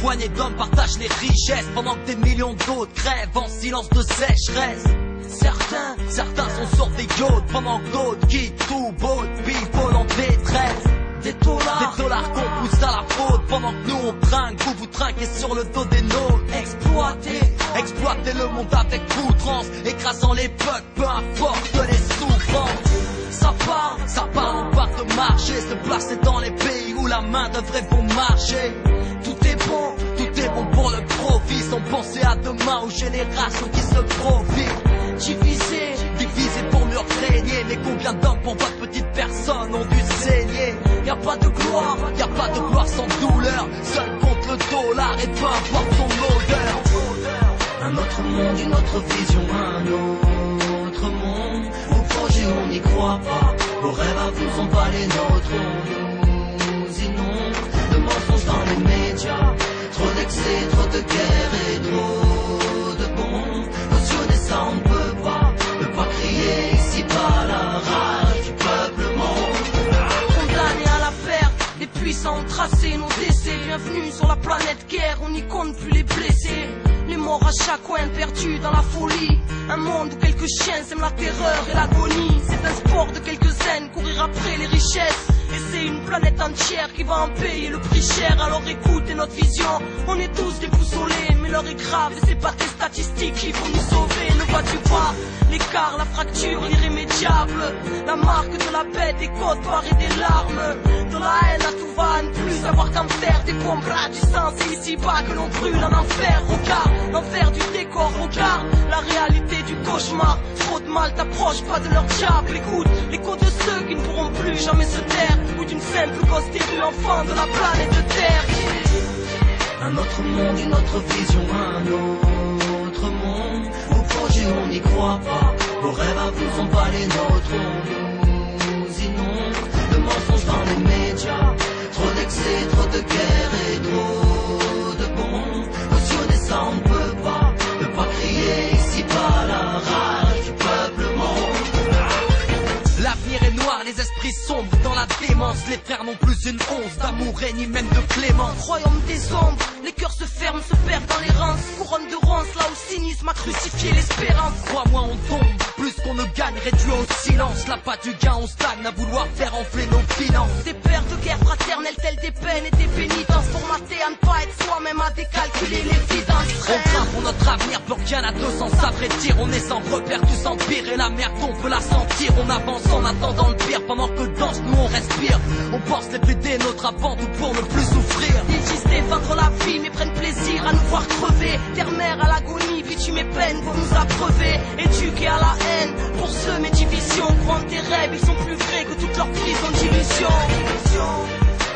poignées d'hommes partagent les richesses pendant que des millions d'autres crèvent en silence de sécheresse. Certains sont sur des yachts pendant que d'autres quittent tout beau people en détresse. Des dollars qu'on pousse à la faute pendant que nous on trinque, vous trinquez sur le dos des nôtres. Exploiter le monde avec outrance, écrasant les peuples, peu importe les souffrances. Ça part, on part de marcher, se placer dans les pays où la main devrait bon marcher. Tout est bon pour le profit, sans penser à demain aux générations qui se profitent. Divisé pour mieux régner, mais combien d'hommes pour votre petite personne ont dû saigner. Y'a pas de gloire sans douleur, seul contre le dollar et peu importe son odeur. Un autre monde, une autre vision, un autre monde. Vos projets on n'y croit pas, vos rêves à vous sont pas les nôtres. On nous inonde de mensonges dans les médias, trop d'excès, trop de guerre et trop de bombes. Cautionner ça on ne peut pas crier ici pas la rage du peuple monde. Condamnés à la perte, les puissants ont tracé nos décès. Bienvenue sur la planète guerre, on n'y compte plus les blessés. Les morts à chaque coin perdus dans la folie. Un monde où quelques chiens sèment la terreur et l'agonie. C'est un sport de quelques zen, courir après les richesses. Et c'est une planète entière qui va en payer le prix cher. Alors écoutez notre vision, on est tous déboussolés. Mais l'heure est grave et c'est pas tes statistiques qui vont nous sauver. Ne vois-tu pas l'écart, la fracture, l'irrémédiable. La marque de la bête, des côtes barrées des larmes. De la haine à tout va, à ne plus savoir qu'en faire. Des combats du sang, c'est ici-bas que l'on brûle en enfer. Regarde l'enfer du décor, regarde la réalité du cauchemar. Trop de mal t'approche pas de leur diable. Écoute l'écho de ceux qui ne pourront plus jamais se taire, ou d'une simple gosse terrible enfant de la planète Terre. Un autre monde, une autre vision, un autre monde. Vos projets on n'y croit pas, vos rêves à vous sont pas les nôtres. On nous inonde de mensonges dans les médias, trop d'excès, trop de guerre et trop de bombes. Cautionner ça on ne peut pas crier ici pas la rage du peuple monde. L'avenir est noir, les esprits sombres dans la démence. Les frères n'ont plus une once d'amour et ni même de clémence. Royaume des ombres, les cœurs se ferment, se perdent dans les rances. Couronne de ronces, là où le cynisme a crucifié l'espérance. Crois-moi on tombe, plus qu'on ne gagne, réduit au silence. La pas du gain, on stagne à vouloir faire enfler nos finances. Des pères de guerre fraternelle, telles des peines et des pénitences. Formatés à ne pas être soi-même, à décalculer l'évidence. On craint pour notre avenir, plus rien à deux sans s'affrétir. On est sans repère, tous en pire et la merde on peut la sentir. On avance en attendant le pire, pendant que dans nous on respire. On pense les plaider notre avant tout pour ne plus souffrir. Ils disent défendre la vie mais prennent plaisir à nous voir crever. Terre-mère à l'agonie, puis mes peines vont nous abreuver. Éduqués à la haine, pour semer division. Croient tes rêves, ils sont plus vrais que toutes leurs prisons d'illusion.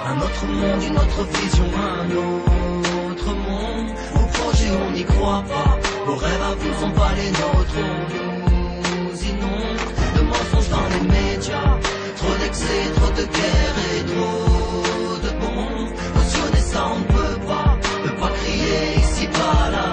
Un autre monde, une autre vision, un autre monde. Vos projets on n'y croit pas, vos rêves à vous sont pas les nôtres. On nous inonde de mensonges dans les médias, trop d'excès, trop de guerre et trop de bombes. Cautionner ça on ne peut pas crier ici pas là.